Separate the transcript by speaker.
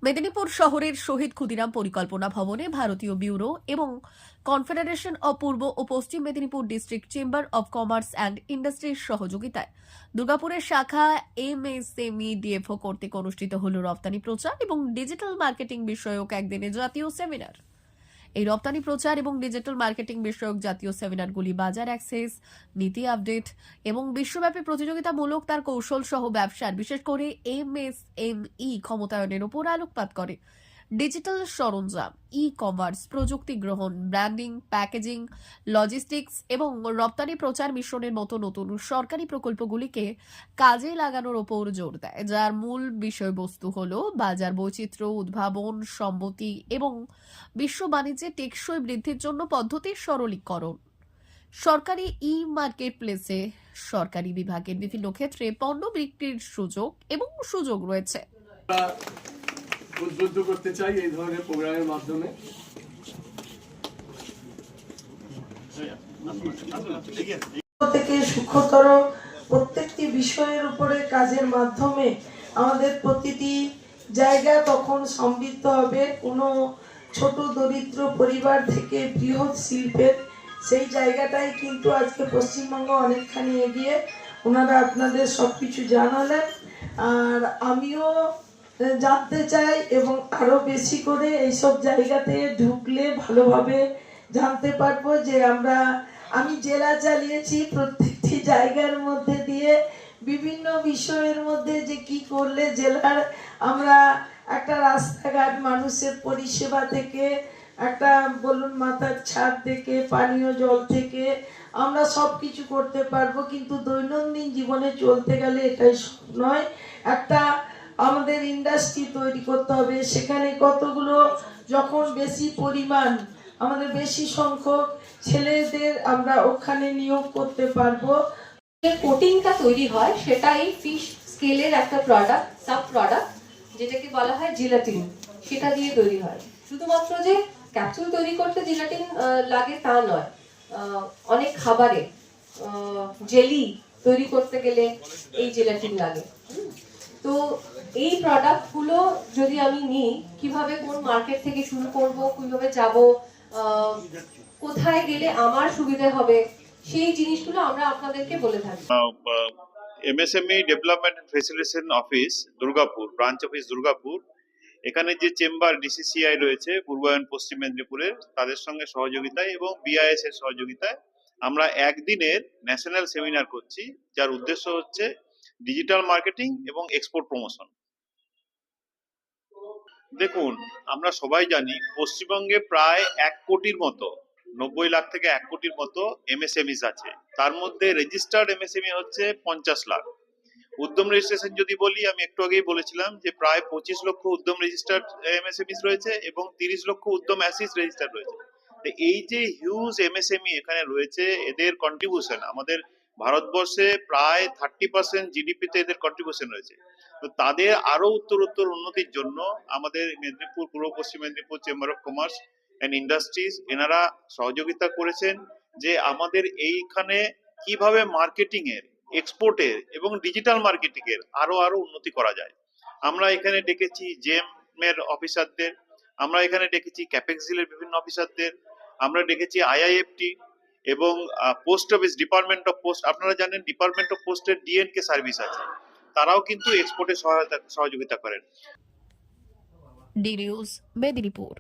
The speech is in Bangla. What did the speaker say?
Speaker 1: মেদিনীপুর শহরের শহীদ ক্ষুদিরাম পরিকল্পনা ভবনে ভারতীয় ব্যুরো এবং confederation of Purba O Paschim Medinipur district chamber of commerce and ইন্ডাস্ট্রির সহযোগিতায় দুর্গাপুরের শাখা এমএসএমই ডিএফও কর্তৃক অনুষ্ঠিত হল রপ্তানি প্রচার এবং ডিজিটাল মার্কেটিং বিষয়ক একদিনের জাতীয় সেমিনার। এই রপ্তানি প্রচার এবং ডিজিটাল মার্কেটিং বিষয়ক জাতীয় সেমিনারগুলি বাজার অ্যাক্সেস, নীতি আপডেট এবং বিশ্বব্যাপী প্রতিযোগিতামূলক তার কৌশল সহ ব্যবসার, বিশেষ করে এমএসএমই ক্ষমতায়নের উপর আলোকপাত করে। ডিজিটাল সরঞ্জাম, ই কমার্স, প্রযুক্তি গ্রহণ, ব্র্যান্ডিং, প্যাকেজিং, লজিস্টিক্স এবং রপ্তানি প্রচার মিশ্রণের মতো নতুন সরকারি প্রকল্পগুলিকে কাজে লাগানোর ওপর জোর দেয়, যার মূল বিষয়বস্তু হল বাজার বৈচিত্র্য, উদ্ভাবন, সম্মতি এবং বিশ্ব বাণিজ্যে টেকসই বৃদ্ধির জন্য পদ্ধতির সরলীকরণ। সরকারি ই মার্কেট প্লেসে সরকারি বিভাগের বিভিন্ন ক্ষেত্রে পণ্য বিক্রির সুযোগ রয়েছে।
Speaker 2: উদ্বুদ্ধ করতে চাই এই ধরনের প্রোগ্রামের মাধ্যমে।
Speaker 3: থেকে সূক্ষ্মতর প্রত্যেকটি বিষয়ের উপরে কাজের মাধ্যমে আমাদের প্রতিটি জায়গা তখন সমৃদ্ধ হবে। কোনো ছোট দরিদ্র পরিবার থেকে বৃহৎ শিল্পের সেই জায়গাটাই কিন্তু আজকে পশ্চিমবঙ্গ অনেকখানি এগিয়ে। ওনারা আপনাদের সবকিছু জানালেন, আর আমিও জানতে চাই এবং আরো বেশি করে এইসব জায়গাতে ঢুকলে ভালোভাবে জানতে পারবো যে আমি জেলা চালিয়েছি, প্রত্যেকটি জায়গার মধ্যে দিয়ে বিভিন্ন বিষয়ের মধ্যে যে কি করলে জেলার আমরা একটা রাস্তাঘাট, মানুষের পরিষেবা থেকে একটা বলুন মাথার ছাদ থেকে পানীয় জল থেকে আমরা সব কিছু করতে পারবো। কিন্তু দৈনন্দিন জীবনে চলতে গেলে এটাই সব নয়, একটা আমাদের ইন্ডাস্ট্রি তৈরি করতে হবে। সেখানে কতগুলো যখন বেশি পরিমাণ আমাদের বেশি সংখ্যক ছেলেদের আমরা ওখানে নিয়োগ করতে পারবো।
Speaker 4: কোটিংটা তৈরি হয় সেটা এই ফিশ স্কেলের একটা প্রোডাক্ট, সাব প্রোডাক্ট যেটাকে বলা হয় জিলাটিন, সেটা দিয়ে তৈরি হয়। শুধুমাত্র যে ক্যাপসুল তৈরি করতে জিলাটিন লাগে তা নয়, অনেক খাবারে জেলি তৈরি করতে গেলে এই জিলাটিন লাগে। তো এই প্রোডাক্টগুলো যদি আমি নিই, কিভাবে কোন মার্কেট থেকে শুরু করব, কিভাবে যাব, কোথায় গেলে আমার সুবিধা হবে, সেই জিনিসগুলো আমরা আপনাদেরকে বলে থাকি।
Speaker 5: MSME development and facilitation office Durgapur, branch office Durgapur, এখানে যে চেম্বার ডিসিসিআই রয়েছে পূর্বায়ন পশ্চিম মেদিনীপুরের, তাদের সঙ্গে সহযোগিতায় এবং বিআইএস এর সহযোগিতায় আমরা একদিনের ন্যাশনাল সেমিনার করছি, যার উদ্দেশ্য হচ্ছে ডিজিটাল মার্কেটিং এবং এক্সপোর্ট প্রমোশন। দেখুন, আমরা সবাই জানি পশ্চিমবঙ্গে প্রায় 1 কোটির মতো, 90 লাখ থেকে 1 কোটির মতো এমএসএমইস আছে। তার মধ্যে রেজিস্টার্ড এমএসএমই হচ্ছে 50 লাখ। উদ্যম রেজিস্ট্রেশন যদি বলি, আমি একটু আগেই বলেছিলাম যে প্রায় 25 লক্ষ উদ্যম রেজিস্টার্ড এমএসএমইস রয়েছে এবং 30 লক্ষ উদ্যম অ্যাসিস রেজিস্টার্ড রয়েছে। তো এই যে হিউজ এমএসএমই এখানে রয়েছে, এদের কন্ট্রিবিউশন আমাদের ভারতবর্ষে প্রায় 30% জিডিপিতে এদের কন্ট্রিবিউশন রয়েছে। তো তাদের আরো উত্তরোত্তর উন্নতির জন্য আমাদের মেদিনীপুর, পূর্ব পশ্চিম Medinipur chamber of commerce and industries এনারা সহযোগিতা করেছেন যে আমাদের এইখানে কিভাবে মার্কেটিং এর, এক্সপোর্টের এবং ডিজিটাল মার্কেটিং এর আরো উন্নতি করা যায়। আমরা এখানে ডেকেছি জেম এর অফিসারদের, আমরা এখানে ডেকেছি ক্যাপেক্সিলের বিভিন্ন অফিসারদের, আমরা ডেকেছি আইআইএফটি এবং post office, department of post. আপনারা জানেন ডিপার্টমেন্ট অফ পোস্টের ডিএনকে সার্ভিস আছে, তারাও কিন্তু এক্সপোর্টে সহযোগিতা করেন।
Speaker 1: D news, Medinipur.